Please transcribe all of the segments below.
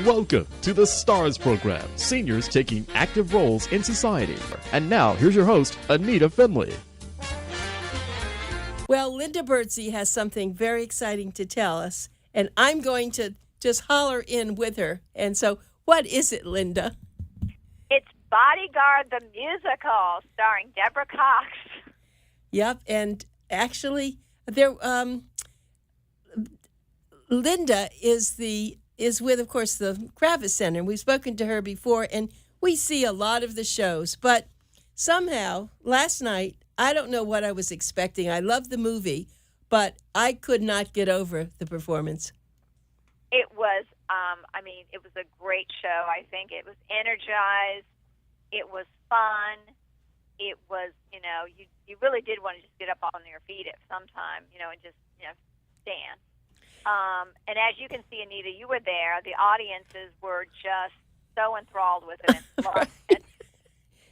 Welcome to the STARS program, seniors taking active roles in society. And now, here's your host, ANITA FINLEY. Well, Linda Birdsey has something very exciting to tell us, and I'm going to just holler in with her. And so, what is it, Linda? It's Bodyguard the Musical, starring Deborah Cox. Yep, and actually, Linda is with, of course, the Kravis Center. We've spoken to her before, and we see a lot of the shows. But somehow, last night, I don't know what I was expecting. I loved the movie, but I could not get over the performance. It was, it was a great show. I think it was energized. It was fun. It was, you really did want to just get up on your feet at some time, and just, stand. And as you can see, Anita, you were there. The audiences were just so enthralled with it and loved it.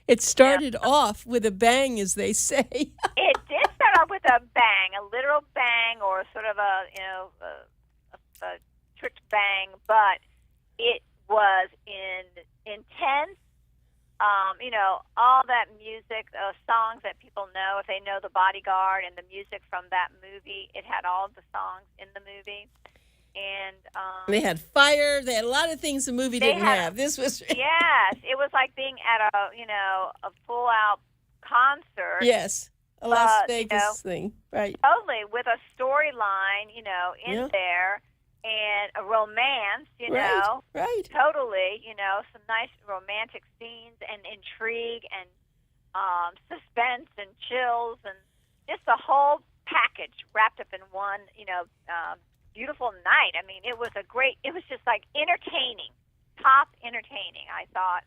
It started off with a bang, as they say. It did start off with a bang, a literal bang, or sort of a tricked bang, but it was intense. All that music, songs that people know, if they know The Bodyguard and the music from that movie, it had all of the songs in the movie. And they had fire. They had a lot of things the movie didn't have. This was yes, it was like being at a full out concert. Yes, a Las Vegas thing, right? Totally, with a storyline, in there, and a romance, right? Totally, some nice romantic scenes and intrigue and suspense and chills and just the whole package wrapped up in one, beautiful night. I mean, it was just like entertaining, top entertaining, I thought.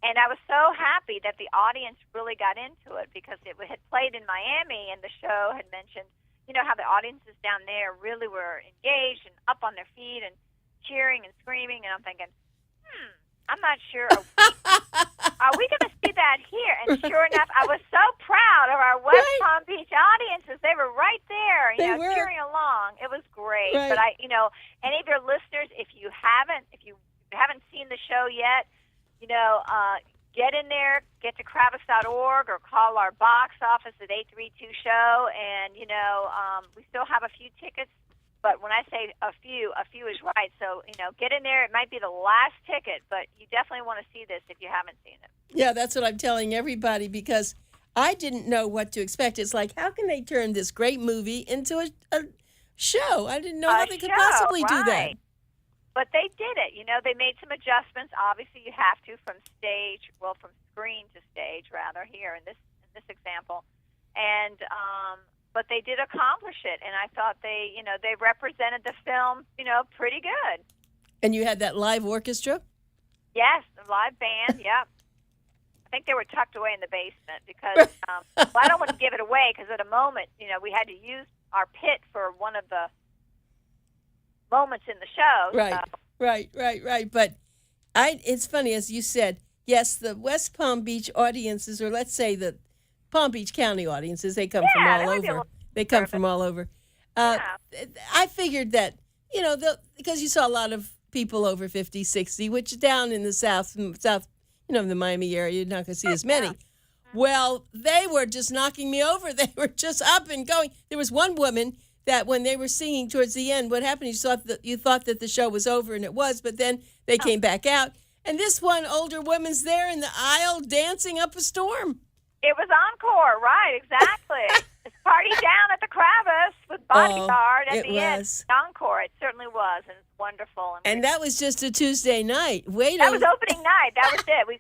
And I was so happy that the audience really got into it because it had played in Miami and the show had mentioned, how the audiences down there really were engaged and up on their feet and cheering and screaming. And I'm thinking, I'm not sure. Are we going to see that here? And sure enough, I was so proud of our West Palm Beach audiences. They were right there, cheering along. It was great. Right. But any of your listeners, if you haven't seen the show yet, get in there, get to kravis.org or call our box office at 832-SHOW. And, we still have a few tickets. But when I say a few is right. So, get in there. It might be the last ticket, but you definitely want to see this if you haven't seen it. Yeah, that's what I'm telling everybody because I didn't know what to expect. It's like, how can they turn this great movie into a show? I didn't know how they could possibly do that. But they did it. They made some adjustments. Obviously, you have to from screen to stage, rather, here in this example. And but they did accomplish it, and I thought they represented the film, pretty good. And you had that live orchestra? Yes, the live band, yeah. I think they were tucked away in the basement because, I don't want to give it away because at a moment, we had to use our pit for one of the moments in the show. Right, so. right. But it's funny, as you said, yes, the West Palm Beach audiences, or let's say the Palm Beach County audiences, they come from all over. They come from all over. I figured that, because you saw a lot of people over 50, 60, which down in the south, the Miami area, you're not going to see as many. Well, they were just knocking me over. They were just up and going. There was one woman that when they were singing towards the end, what happened, you thought that the show was over, and it was, but then they came back out. And this one older woman's there in the aisle dancing up a storm. It was encore, right, exactly. It's party down at the Kravis with Bodyguard at the end. Encore, it certainly was, and it's wonderful. And that was just a Tuesday night. That was opening night. That was it. We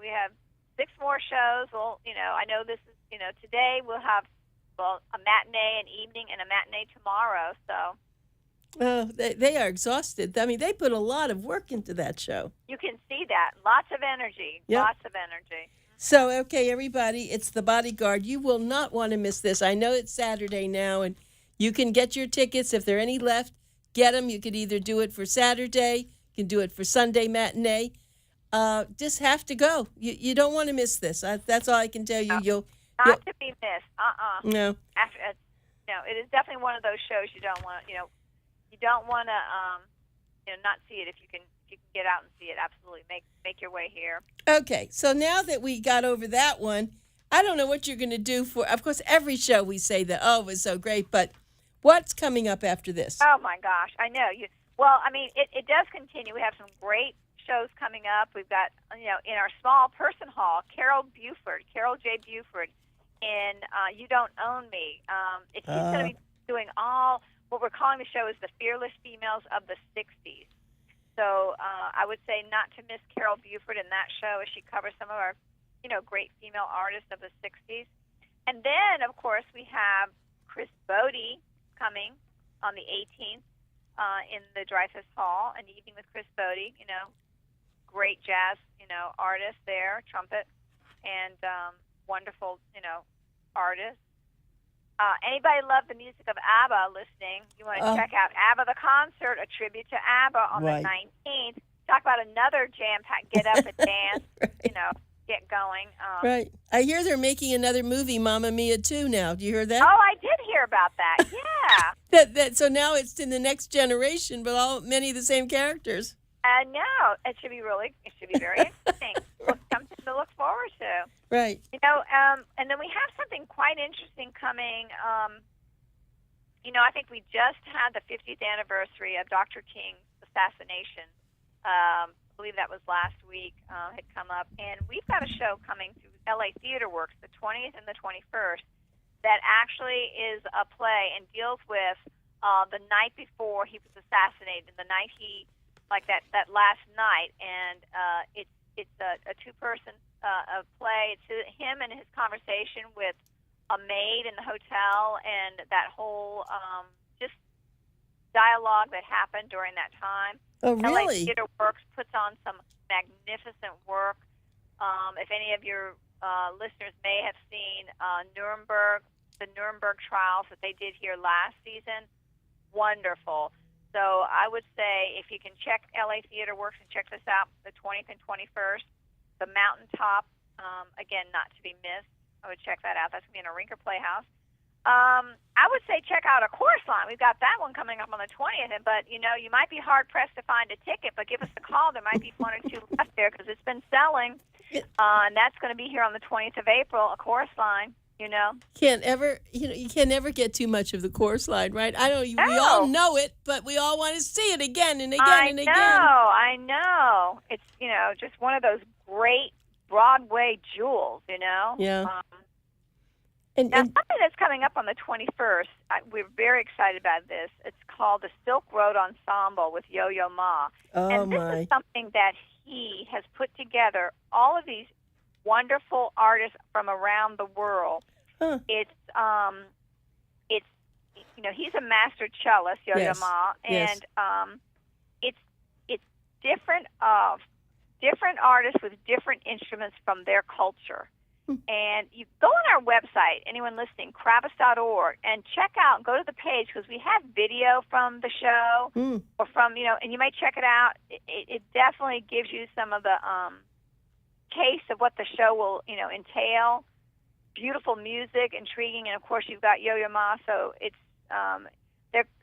have 6 more shows. Well, I know this is, today we'll have, a matinee, an evening, and a matinee tomorrow, so. Oh, they are exhausted. I mean, they put a lot of work into that show. You can see that. Lots of energy. Yep. Lots of energy. So, okay, everybody, it's The Bodyguard. You will not want to miss this. I know it's Saturday now, and you can get your tickets. If there are any left, get them. You could either do it for Saturday, you can do it for Sunday matinee. Just have to go. You don't want to miss this. That's all I can tell you. You'll Not to be missed. No. It is definitely one of those shows you don't want, you don't want to not see it. If you can get out and see it, absolutely make your way here. Okay, so now that we got over that one, I don't know what you're going to do for. Of course, every show we say that it was so great, but what's coming up after this? Oh my gosh, I know you. Well, I mean, it does continue. We have some great shows coming up. We've got in our small person hall, Carol J. Buford, in You Don't Own Me. She's going to be doing all what we're calling the show is the Fearless Females of the 60s. So I would say not to miss Carol Buford in that show as she covers some of our, great female artists of the 60s. And then, of course, we have Chris Bodie coming on the 18th in the Dreyfus Hall, an evening with Chris Bodie, great jazz, artist there, trumpet, and wonderful, artist. Anybody love the music of ABBA listening? You want to check out ABBA the Concert, a tribute to ABBA on the 19th. Talk about another jam-packed get up and dance, Right. Get going. Right. I hear they're making another movie, Mamma Mia 2 now. Do you hear that? Oh, I did hear about that. Yeah. So now it's in the next generation, but many of the same characters. No, it should be very interesting. Something to look forward to. Right. And then we have something quite interesting coming. I think we just had the 50th anniversary of Dr. King's assassination. I believe that was last week, had come up. And we've got a show coming through LA Theater Works the 20th and the 21st that actually is a play and deals with the night before he was assassinated, the night that last night. And it's a two-person play. It's him and his conversation with a maid in the hotel and that whole just dialogue that happened during that time. Oh, really? LA Theater Works puts on some magnificent work. If any of your listeners may have seen the Nuremberg trials that they did here last season, wonderful. So I would say if you can check LA Theater Works and check this out the 20th and 21st, the Mountaintop, again, not to be missed. I would check that out. That's going to be in a Rinker Playhouse. I would say check out A Chorus Line. We've got that one coming up on the 20th. But, you might be hard-pressed to find a ticket, but give us a call. There might be one or two left there because it's been selling. And that's going to be here on the 20th of April, A Chorus Line. You can't ever get too much of the Chorus Line, right? I know we all know it, but we all want to see it again and again and again. I know. It's just one of those great Broadway jewels. Yeah. Now something that's coming up on the 21st, we're very excited about this. It's called the Silk Road Ensemble with Yo-Yo Ma, and this is something that he has put together. All of these wonderful artists from around the world. Huh. It's he's a master cellist, Yo-Yo Ma, and it's different artists with different instruments from their culture. And you go on our website, anyone listening, kravis.org, and go to the page because we have video from the show or from, and you might check it out. It definitely gives you some of the case of what the show will, entail. Beautiful music, intriguing, and of course you've got Yo-Yo Ma. So it's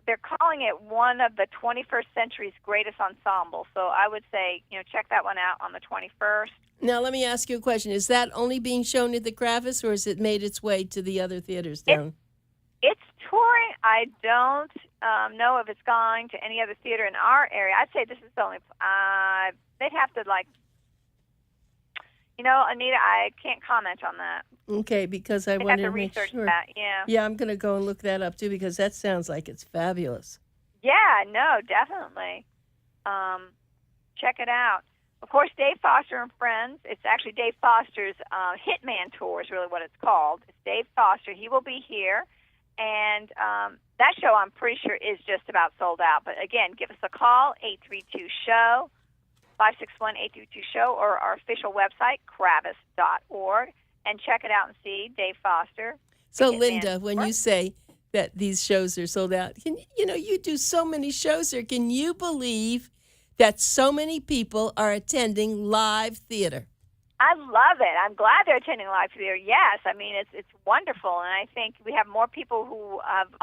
they're calling it one of the 21st century's greatest ensembles. So I would say check that one out on the 21st. Now let me ask you a question: is that only being shown at the Kravis, or has it made its way to the other theaters down? It's touring. I don't know if it's going to any other theater in our area. I'd say this is the only. They'd have to Anita, I can't comment on that. Okay, because I wanted to make sure. That, yeah. Yeah, I'm going to go and look that up, too, because that sounds like it's fabulous. Yeah, no, definitely. Check it out. Of course, Dave Foster and Friends. It's actually Dave Foster's Hitman Tour is really what it's called. It's Dave Foster. He will be here. And that show, I'm pretty sure, is just about sold out. But, again, give us a call, 832-SHOW. 561-832-SHOW, or our official website, kravis.org, and check it out and see Dave Foster. So, Linda, when you say that these shows are sold out, you do so many shows there. Can you believe that so many people are attending live theater? I love it. I'm glad they're attending live theater. Yes, I mean, it's wonderful, and I think we have more people who have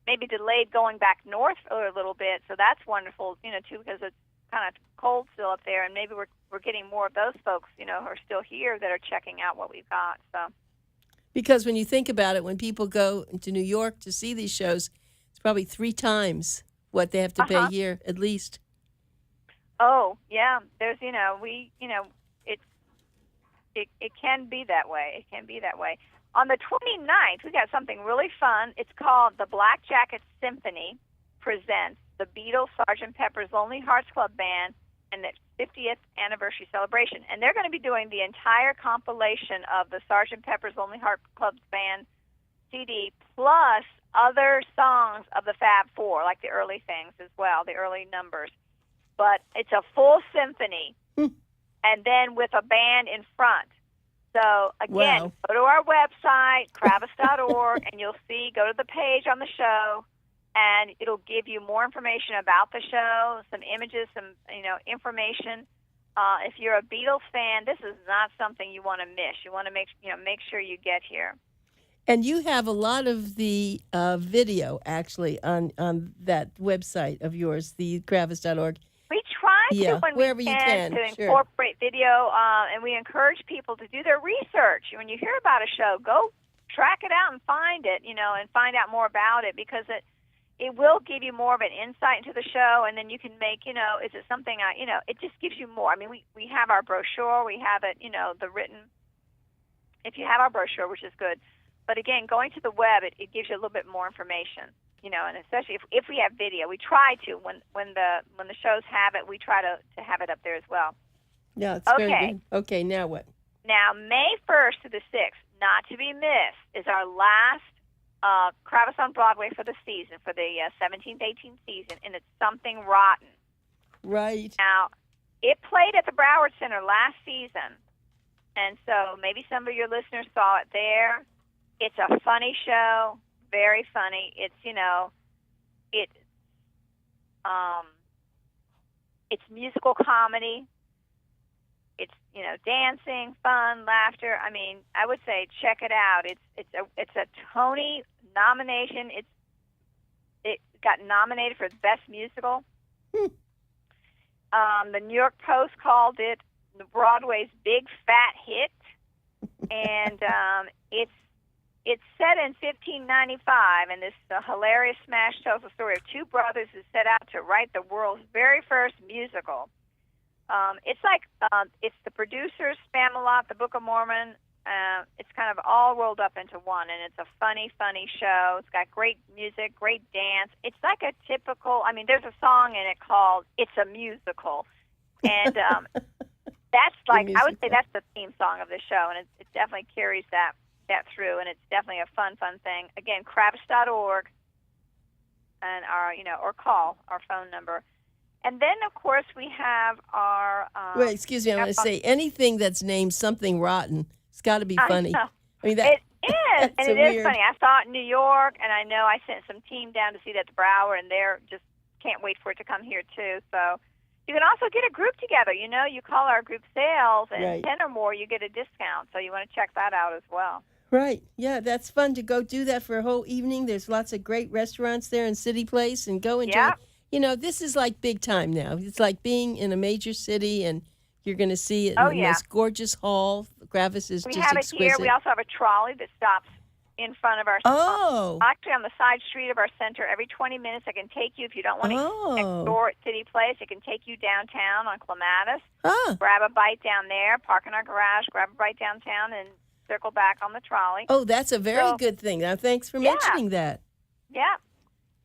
maybe delayed going back north a little bit, so that's wonderful, too, because it's kind of cold still up there, and maybe we're getting more of those folks, who are still here that are checking out what we've got. So, because when you think about it, when people go to New York to see these shows, it's probably 3 times what they have to pay here, at least. Oh, yeah. There's, it can be that way. It can be that way. On the 29th, we got something really fun. It's called the Black Jacket Symphony presents the Beatles, Sgt. Pepper's Lonely Hearts Club Band, and the 50th anniversary celebration. And they're going to be doing the entire compilation of the Sgt. Pepper's Lonely Hearts Club Band CD, plus other songs of the Fab Four, like the early things as well, the early numbers. But it's a full symphony, and then with a band in front. So, again, Go to our website, kravis.org, and you'll go to the page on the show, and it'll give you more information about the show, some images, some information. If you're a Beatles fan, this is not something you want to miss. You want to make sure you get here. And you have a lot of the video actually on that website of yours, the kravis.org. We try to when wherever we you can to incorporate video, and we encourage people to do their research. When you hear about a show, go track it out and find it, and find out more about it, because it will give you more of an insight into the show, and then you can make, is it something it just gives you more. I mean, we have our brochure, we have it, the written, if you have our brochure, which is good. But again, going to the web, it gives you a little bit more information, and especially if we have video, we try to when the shows have it, we try to have it up there as well. Yeah, it's very good. Okay, now what? Now, May 1st to the 6th, not to be missed, is our last Kravis on Broadway for the season, for the 17th, 18th season, and it's Something Rotten. Right. Now, it played at the Broward Center last season, and so maybe some of your listeners saw it there. It's a funny show, very funny. It's, it's musical comedy. It's, dancing, fun, laughter. I mean, I would say check it out. It's a Tony nomination. It got nominated for Best Musical. The New York Post called it Broadway's big fat hit, and it's set in 1595, and this hilarious smash tells the story of two brothers who set out to write the world's very first musical. It's like it's the producers, Spamalot, the Book of Mormon. It's kind of all rolled up into one, and it's a funny, funny show. It's got great music, great dance. It's like a typical, there's a song in it called It's a Musical. And that's like, I would say that's the theme song of the show, and it definitely carries that through, and it's definitely a fun thing. Again, kravis.org, and or call our phone number. And then, of course, we have our... Wait, excuse me, I want to say anything that's named Something Rotten, it's got to be funny. It is, and it is funny. I saw it in New York, and I know I sent some team down to see it at the Broward, and they're just can't wait for it to come here, too. So you can also get a group together. You call our group sales, and 10 or more, you get a discount. So you want to check that out as well. Right. Yeah, that's fun to go do that for a whole evening. There's lots of great restaurants there in City Place, and go enjoy. Yeah. This is like big time now. It's like being in a major city, and you're going to see it in the most gorgeous hall. Kravis is just exquisite. We have it here. We also have a trolley that stops in front of our actually on the side street of our center. Every 20 minutes, it can take you, if you don't want to eat next door at City Place, it can take you downtown on Clematis. Grab a bite down there, park in our garage, grab a bite downtown, and circle back on the trolley. Oh, that's a very good thing. Now, thanks for mentioning that. Yeah.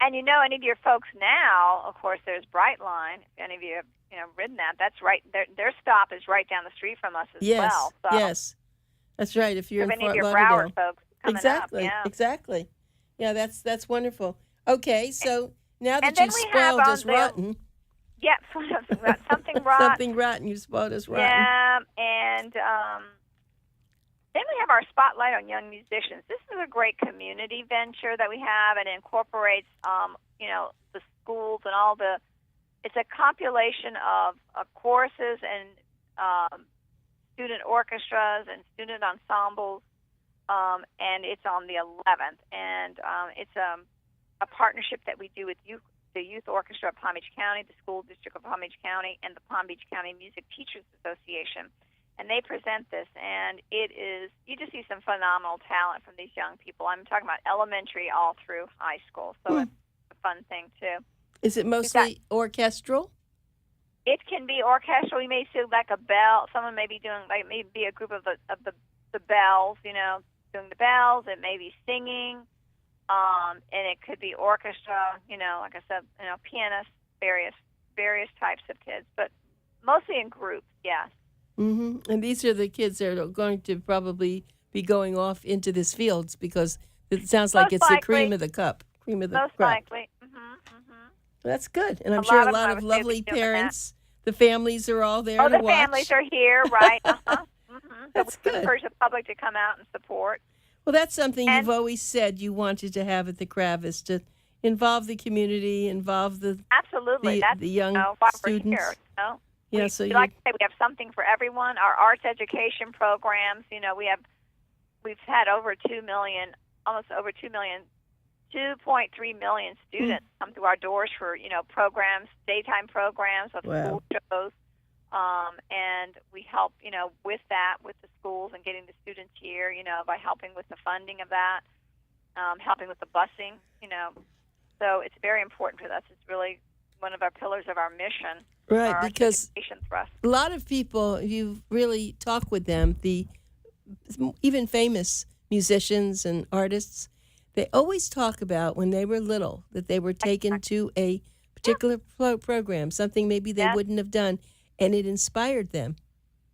And any of your folks now, of course, there's Brightline. If any of you have ridden that, that's right. Their stop is right down the street from us as well. So yes, that's right. If you're in any of your Fort Broward folks coming exactly, up, exactly. Yeah, that's wonderful. Okay, so now that you've spoiled us rotten. Yeah, Something Rotten. Something Rotten. You spoiled us rotten. Yeah, and then we have our Spotlight on Young Musicians. This is a great community venture that we have, and it incorporates, the schools and all the. It's a compilation of choruses and student orchestras and student ensembles, and it's on the 11th. And it's a a partnership that we do with the Youth Orchestra of Palm Beach County, the School District of Palm Beach County, and the Palm Beach County Music Teachers Association. And they present this, and you just see some phenomenal talent from these young people. I'm talking about elementary all through high school, so it's a fun thing, too. Is it mostly orchestral? It can be orchestral. You may see like a bell. Someone may be doing, like, maybe a group of the bells, doing the bells. It may be singing, and it could be orchestra, like I said, pianists, various types of kids, but mostly in groups, yes. Mm-hmm. And these are the kids that are going to probably be going off into this fields because it sounds like it's the cream of the crop. Most likely. That's good. And I'm sure a lot of lovely parents, the families are all there to watch. Oh, the families are here, right? That's so we good. encourage the public to come out and support. Well, that's something you've always said you wanted to have at the Kravis, to involve the community, involve the young students. We're here, Yeah, we like to say we have something for everyone. Our arts education programs, we've had over 2 million, almost over 2 million, 2.3 million students come through our doors for, programs, daytime programs with school shows. And we help, with that, with the schools and getting the students here, by helping with the funding of that, helping with the busing, So it's very important for us. It's really one of our pillars of our mission. Right, because thrust. A lot of people, if you really talk with them, even famous musicians and artists, they always talk about when they were little that they were taken to a particular program, something maybe they wouldn't have done, and it inspired them.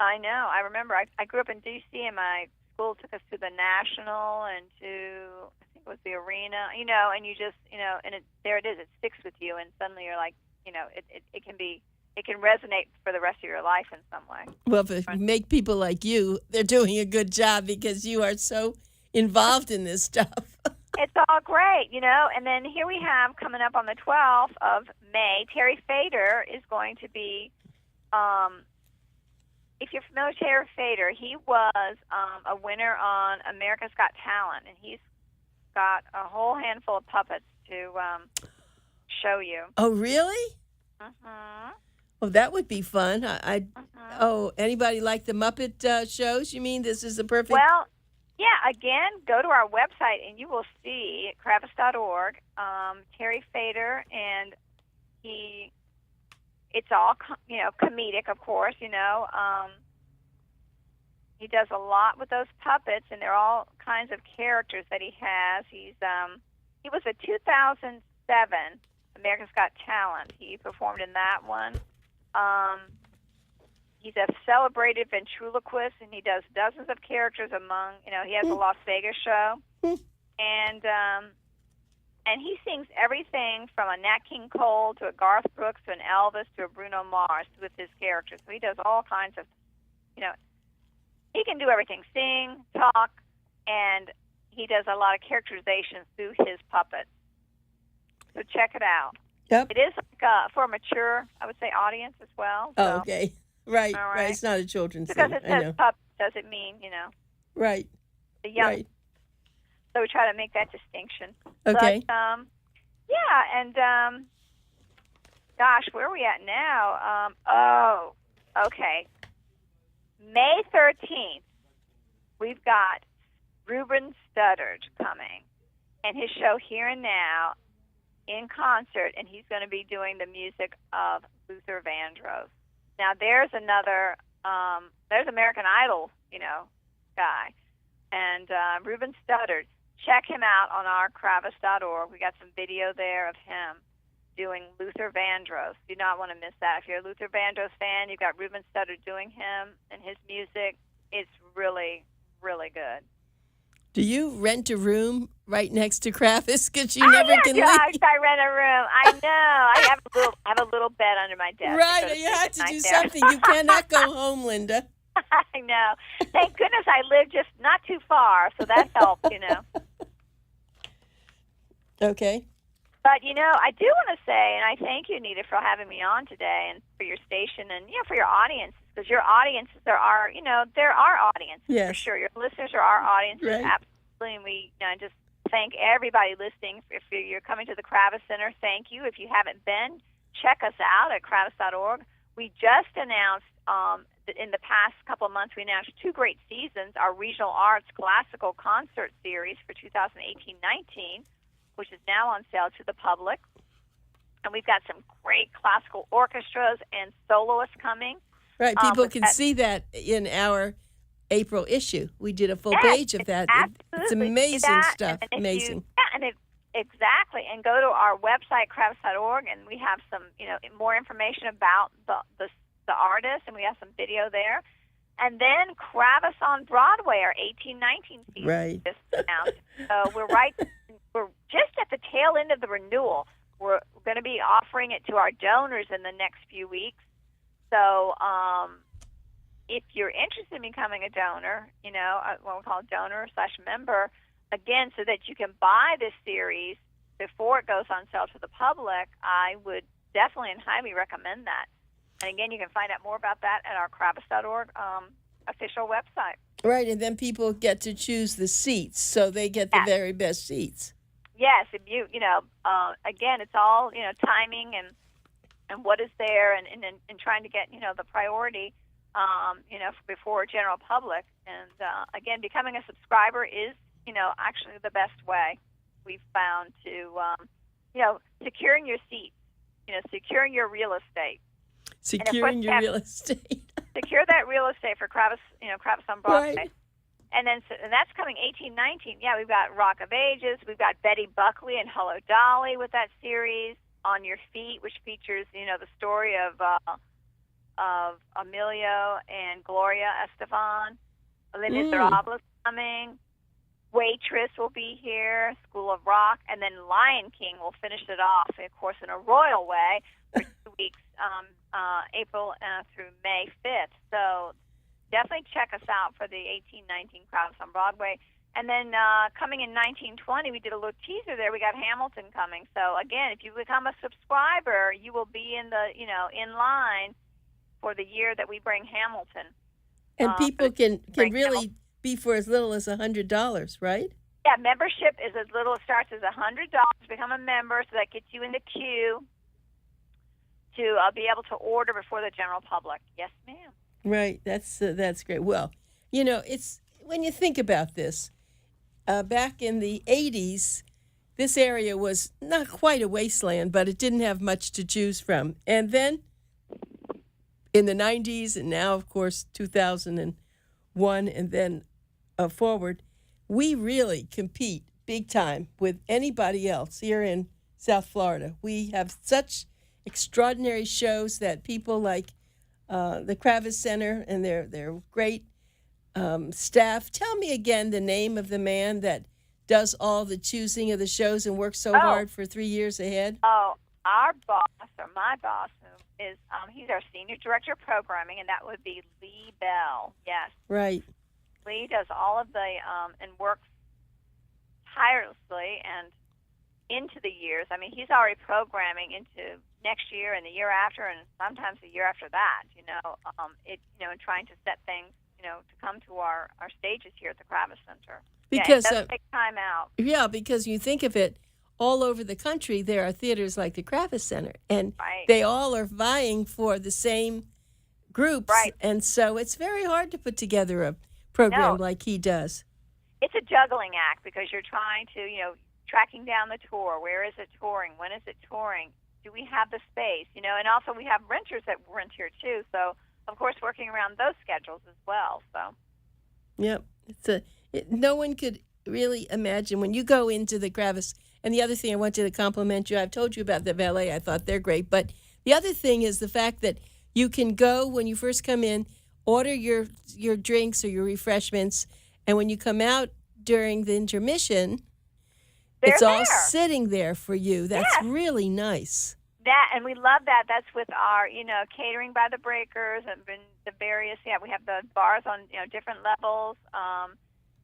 I know. I remember I grew up in D.C., and my school took us to the National and to, I think it was the Arena, and you just, and there it is. It sticks with you, and suddenly you're like, it can resonate for the rest of your life in some way. Well, if you make people like you, they're doing a good job because you are so involved in this stuff. It's all great, and then here we have, coming up on the 12th of May, Terry Fader is going to be, if you're familiar with Terry Fader, he was a winner on America's Got Talent, and he's got a whole handful of puppets to show you. Oh, really? Mm-hmm. Oh, that would be fun. Oh, anybody like the Muppet shows? You mean this is the perfect... Well, yeah, again, go to our website and you will see at kravis.org, Terry Fader, and it's all, comedic, of course, he does a lot with those puppets, and they're all kinds of characters that he has. He was a 2007 America's Got Talent. He performed in that one. He's a celebrated ventriloquist, and he does dozens of characters among, he has a Las Vegas show. And he sings everything from a Nat King Cole to a Garth Brooks to an Elvis to a Bruno Mars with his characters. So he does all kinds of, he can do everything, sing, talk, and he does a lot of characterizations through his puppets. So check it out. Yep. It is like for a mature, I would say, audience as well. So. Oh, okay. Right, All right. It's not a children's because thing. Because it says pup doesn't mean, Right. The young. Right. So we try to make that distinction. Okay. But, yeah, and, gosh, where are we at now? Okay. May 13th, we've got Ruben Studdard coming, and his show Here and Now in concert, and he's going to be doing the music of Luther Vandross. Now, there's another, there's American Idol, guy, and Ruben Studdard. Check him out on our kravis.org. We got some video there of him doing Luther Vandross. Do not want to miss that. If you're a Luther Vandross fan, you've got Ruben Studdard doing him and his music. It's really, really good. Do you rent a room right next to Kravis? Because you never can leave. I rent a room. I know. I have a little bed under my desk. Right. You have to do something. You cannot go home, Linda. I know. Thank goodness I live just not too far, so that helps, Okay. But, I do want to say, and I thank you, Anita, for having me on today and for your station and, for your audience, because your audiences are they're our audience, yes. for sure. Your listeners are our audience, right. Absolutely, and we just thank everybody listening. If you're coming to the Kravis Center, thank you. If you haven't been, check us out at kravis.org. We just announced that in the past couple of months, we announced 2 great seasons, our Regional Arts Classical Concert Series for 2018-19, which is now on sale to the public. And we've got some great classical orchestras and soloists coming. Right, people can see that in our April issue. We did a full page of that. It's amazing stuff. Amazing. Exactly. And go to our website, kravis.org, and we have some, more information about the artists, and we have some video there. And then Kravis on Broadway, our 1819 season, right. just announced. So we're just at the tail end of the renewal. We're going to be offering it to our donors in the next few weeks. So if you're interested in becoming a donor, what we call a donor/member, again, so that you can buy this series before it goes on sale to the public, I would definitely and highly recommend that. And again, you can find out more about that at our Kravis.org official website. Right, and then people get to choose the seats, so they get the very best seats. Yes, if again, it's all timing and what is there, and trying to get the priority, before general public. And again, becoming a subscriber is actually the best way we've found to securing your seats, securing your real estate. Securing your real estate. Secure that real estate for Kravis, Kravis on Broadway. Right. And that's coming 1819. Yeah, we've got Rock of Ages. We've got Betty Buckley and Hello Dolly with that series. On Your Feet, which features, the story of Emilio and Gloria Estefan. Olivia Thirabla's coming. Waitress will be here. School of Rock. And then Lion King will finish it off, of course, in a royal way for 2 weeks, April through May 5th. So definitely check us out for the 1819 Kravis on Broadway. And then coming in 1920, we did a little teaser there. We got Hamilton coming. So again, if you become a subscriber, you will be in the in line for the year that we bring Hamilton. And people can really be for as little as $100, right? Yeah, membership is starts as $100 to become a member, so that gets you in the queue to be able to order before the general public. Yes, ma'am. Right. That's great. Well, it's when you think about this. Back in the 80s, this area was not quite a wasteland, but it didn't have much to choose from. And then in the 90s, and now, of course, 2001, and then forward, we really compete big time with anybody else here in South Florida. We have such extraordinary shows that people like the Kravis Center and their great staff. Tell me again the name of the man that does all the choosing of the shows and works so hard for 3 years ahead. Oh, our boss, or my boss, is he's our senior director of programming, and that would be Lee Bell. Yes. Right. Lee does all of the and works tirelessly and into the years. I mean, he's already programming into next year and the year after, and sometimes the year after that. And trying to set things, to come to our stages here at the Kravis Center. Because it does take time out. Yeah, because you think of it, all over the country there are theaters like the Kravis Center, and they all are vying for the same groups. Right. And so it's very hard to put together a program like he does. It's a juggling act because you're trying to, tracking down the tour. Where is it touring? When is it touring? Do we have the space? And also we have renters that rent here too. So, of course, working around those schedules as well. So. Yep. No one could really imagine when you go into the Kravis. And the other thing I wanted to compliment you, I've told you about the valet. I thought they're great. But the other thing is the fact that you can go when you first come in, order your drinks or your refreshments, and when you come out during the intermission, it's all sitting there for you. That's really nice. And we love that. That's with our, catering by the breakers and the various, we have the bars on, different levels.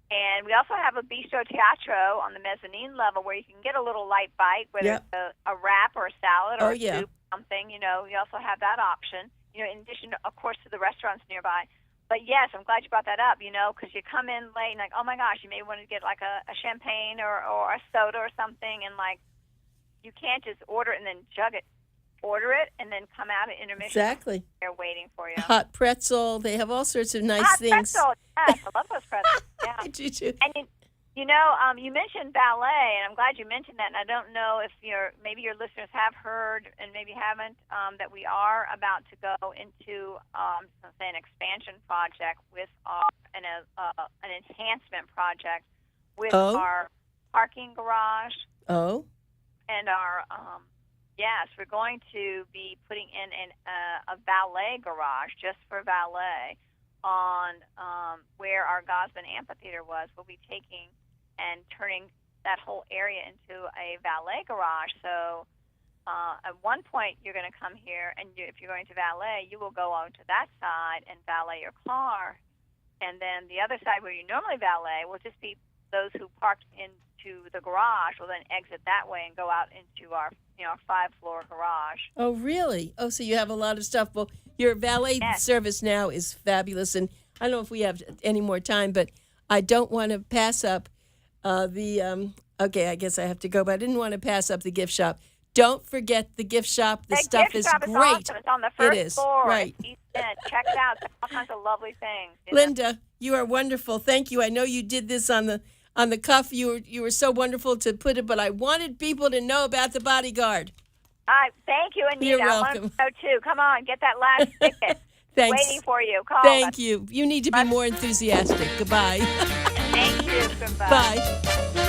And we also have a bistro teatro on the mezzanine level where you can get a little light bite, whether it's a wrap or a salad or a soup, something. We also have that option, in addition, of course, to the restaurants nearby. But yes, I'm glad you brought that up, because you come in late and like, oh my gosh, you may want to get like a champagne or a soda or something, and like you can't just order it and then jug it. Order it and then come out at intermission. Exactly. They're waiting for you. Hot pretzel. They have all sorts of nice Hot things. pretzel. Yes, I love those pretzels. Yeah. I do too. And you mentioned ballet, and I'm glad you mentioned that. And I don't know if maybe your listeners have heard and maybe haven't that we are about to go into an expansion project with an enhancement project with our parking garage. Oh. And our yes, we're going to be putting in a valet garage just for valet on where our Gosman Amphitheater was. We'll be taking and turning that whole area into a valet garage. So at one point you're going to come here, and if you're going to valet, you will go on to that side and valet your car. And then the other side where you normally valet will just be those who parked into the garage will then exit that way and go out into our 5-floor garage. Oh, really? Oh, so you have a lot of stuff. Well, your valet service now is fabulous, and I don't know if we have any more time, but I don't want to pass up okay, I guess I have to go, but I didn't want to pass up the gift shop. Don't forget the gift shop. The stuff is great. Awesome. It's on the first floor. Right. Check it out. There's all kinds of lovely things. Linda, you are wonderful. Thank you. I know you did this on the cuff. You were so wonderful to put it, but I wanted people to know about the bodyguard. Thank you, Anita. You're welcome. I want to know too. Come on, get that last ticket. Thanks. Waiting for you. Call Thank us. you. You need to be more enthusiastic. Goodbye. Thank you. Goodbye. Bye.